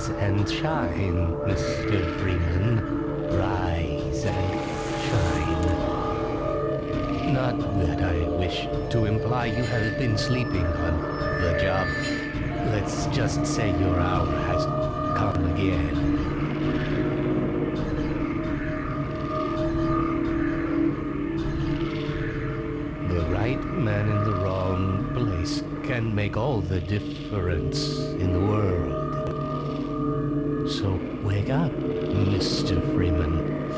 Rise and shine, Mr. Freeman. Rise and shine. Not that I wish to imply you have been sleeping on the job. Let's just say your hour has come again. The right man in the wrong place can make all the difference in the world. So wake up, Mr. Freeman.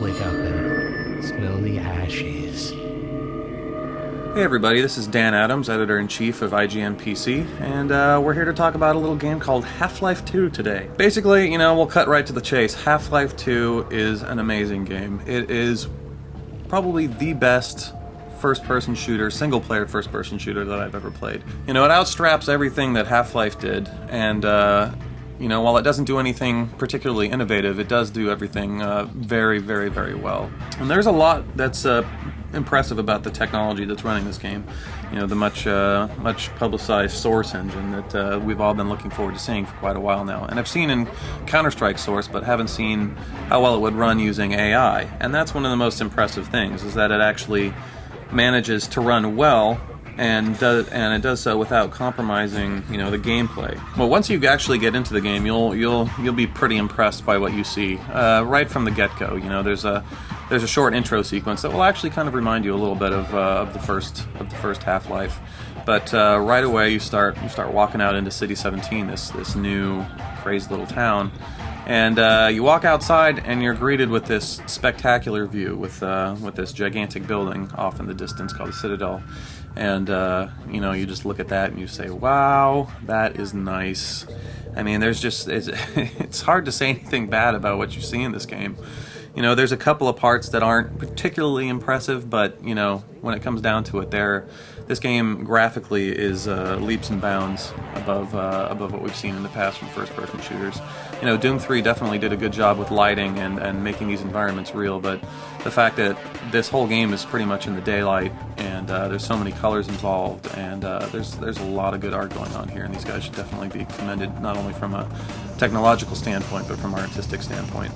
Wake up and smell the ashes. Hey everybody, this is Dan Adams, Editor-in-Chief of IGN PC, and we're here to talk about a little game called Half-Life 2 today. Basically, we'll cut right to the chase. Half-Life 2 is an amazing game. It is probably the best first-person shooter, single-player first-person shooter that I've ever played. It outstraps everything that Half-Life did, and while it doesn't do anything particularly innovative, it does do everything very, very, very well. And there's a lot that's impressive about the technology that's running this game. The much publicized Source engine that we've all been looking forward to seeing for quite a while now. And I've seen in Counter-Strike Source, but haven't seen how well it would run using AI. And that's one of the most impressive things, is that it actually manages to run well, and it does so without compromising, the gameplay. Well, once you actually get into the game, you'll be pretty impressed by what you see right from the get-go. There's a short intro sequence that will actually kind of remind you a little bit of the first Half-Life. But right away you start walking out into City 17, this new crazy little town. And you walk outside, and you're greeted with this spectacular view, with this gigantic building off in the distance called the Citadel. And you just look at that and you say, "Wow, that is nice." I mean, it's hard to say anything bad about what you see in this game. There's a couple of parts that aren't particularly impressive, but when it comes down to it, this game graphically is leaps and bounds above what we've seen in the past from first-person shooters. Doom 3 definitely did a good job with lighting and making these environments real, but the fact that this whole game is pretty much in the daylight, and there's so many colors involved, and there's a lot of good art going on here, and these guys should definitely be commended, not only from a technological standpoint, but from an artistic standpoint.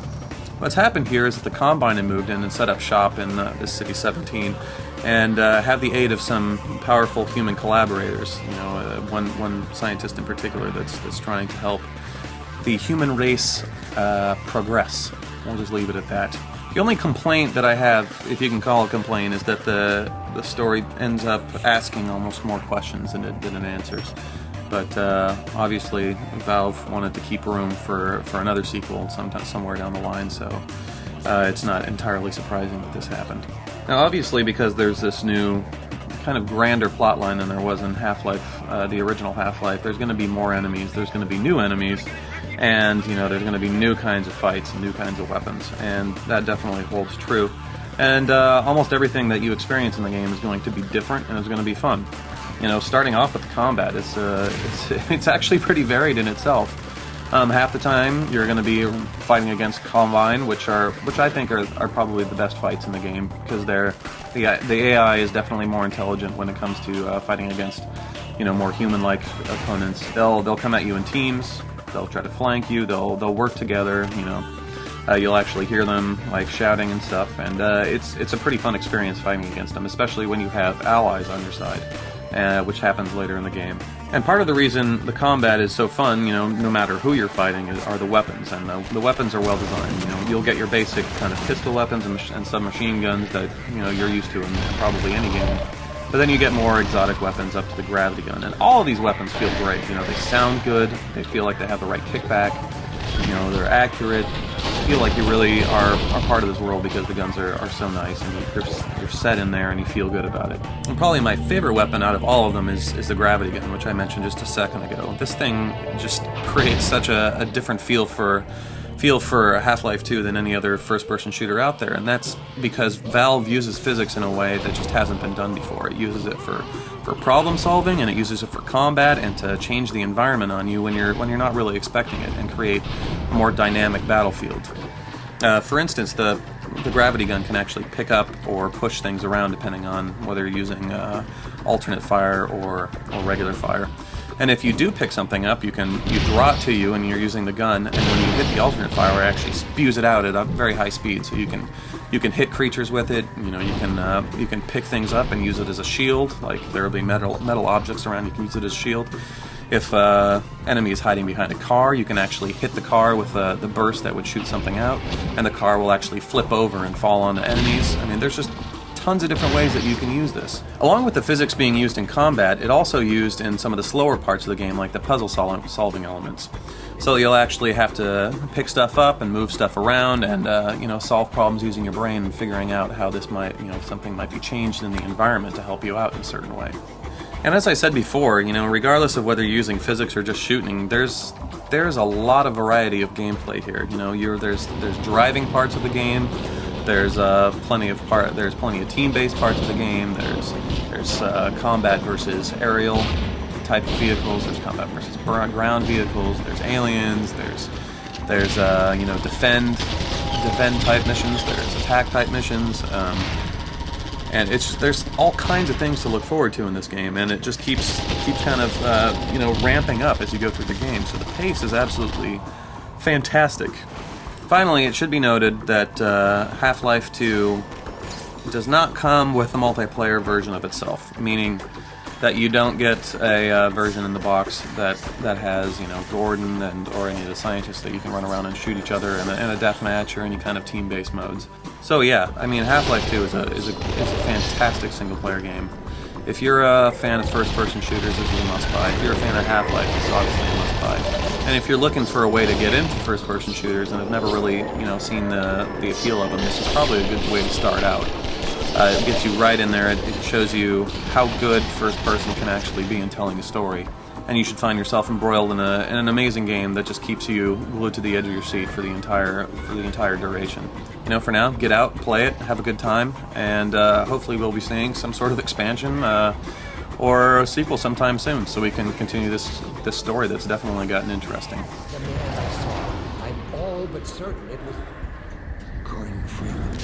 What's happened here is that the Combine had moved in and set up shop in this City 17, and have the aid of some powerful human collaborators. One scientist in particular that's trying to help the human race progress. We'll just leave it at that. The only complaint that I have, if you can call it a complaint, is that the story ends up asking almost more questions than it answers. But obviously, Valve wanted to keep room for another sequel somewhere down the line, so it's not entirely surprising that this happened. Now, obviously, because there's this new kind of grander plotline than there was in Half-Life, the original Half-Life, there's going to be more enemies, there's going to be new enemies, and there's going to be new kinds of fights and new kinds of weapons, and that definitely holds true. And almost everything that you experience in the game is going to be different, and it's going to be fun. Starting off with the combat, it's actually pretty varied in itself. Half the time you're going to be fighting against Combine, which I think are probably the best fights in the game, because the AI is definitely more intelligent when it comes to fighting against more human-like opponents. They'll come at you in teams. They'll try to flank you. They'll work together. You'll actually hear them shouting and stuff, and it's a pretty fun experience fighting against them, especially when you have allies on your side. Which happens later in the game. And part of the reason the combat is so fun, no matter who you're fighting, are the weapons. And the weapons are well designed. You'll get your basic kind of pistol weapons and submachine guns that you're used to in probably any game. But then you get more exotic weapons up to the gravity gun. And all of these weapons feel great. They sound good. They feel like they have the right kickback. They're accurate. You feel like you really are part of this world because the guns are so nice, and you're set in there and you feel good about it. And probably my favorite weapon out of all of them is the gravity gun, which I mentioned just a second ago. This thing just creates such a different feel for Half-Life 2 than any other first-person shooter out there, and that's because Valve uses physics in a way that just hasn't been done before. It uses it for problem solving, and it uses it for combat, and to change the environment on you when you're not really expecting it, and create a more dynamic battlefield. For instance, the gravity gun can actually pick up or push things around depending on whether you're using alternate fire or regular fire. And if you do pick something up, you draw it to you, and you're using the gun. And when you hit the alternate fire, it actually spews it out at a very high speed. So you can hit creatures with it. You know, you can pick things up and use it as a shield. Like there will be metal objects around. You can use it as a shield. If enemy is hiding behind a car, you can actually hit the car with the burst that would shoot something out, and the car will actually flip over and fall on the enemies. I mean, there's just tons of different ways that you can use this. Along with the physics being used in combat, it also used in some of the slower parts of the game, like the puzzle solving elements. So you'll actually have to pick stuff up and move stuff around, and solve problems using your brain and figuring out how this might, something might be changed in the environment to help you out in a certain way. And as I said before, regardless of whether you're using physics or just shooting, there's a lot of variety of gameplay here. There's driving parts of the game. There's plenty of team-based parts of the game. There's combat versus aerial type of vehicles. There's combat versus ground vehicles. There's aliens. There's defend type missions. There's attack type missions. And there's all kinds of things to look forward to in this game, and it just keeps kind of ramping up as you go through the game. So the pace is absolutely fantastic. Finally, it should be noted that Half-Life 2 does not come with a multiplayer version of itself, meaning that you don't get a version in the box that has Gordon or any of the scientists that you can run around and shoot each other in a deathmatch or any kind of team-based modes. So yeah, I mean, Half-Life 2 is a fantastic single-player game. If you're a fan of first-person shooters, this is a must-buy. If you're a fan of Half-Life, this is obviously a must-buy. And if you're looking for a way to get into first-person shooters and have never really, seen the appeal of them, this is probably a good way to start out. It gets you right in there. It shows you how good first-person can actually be in telling a story. And you should find yourself embroiled in an amazing game that just keeps you glued to the edge of your seat for the entire duration. For now, get out, play it, have a good time, and hopefully we'll be seeing some sort of expansion or a sequel sometime soon, so we can continue this story that's definitely gotten interesting. From the end I saw, I'm all but certain it was Gordon Freeman.